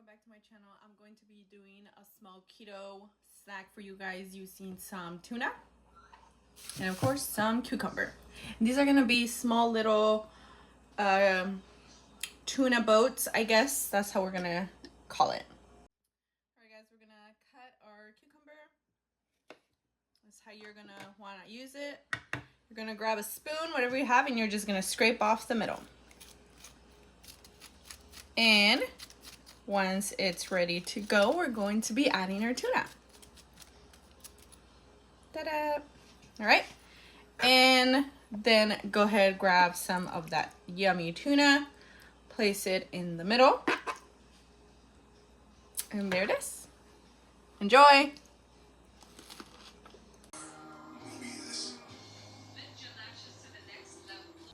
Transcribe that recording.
welcome back to my channel. I'm going to be doing a small keto snack for you guys using some tuna and of course some cucumber. And these are going to be small little tuna boats, I guess that's how we're going to call it. Alright guys, we're going to cut our cucumber. That's how you're going to want to use it. You're going to grab a spoon, whatever you have, and you're just going to scrape off the middle. And once it's ready to go, we're going to be adding our tuna. Ta-da! All right, and then go ahead, grab some of that yummy tuna, place it in the middle, and there it is. Enjoy!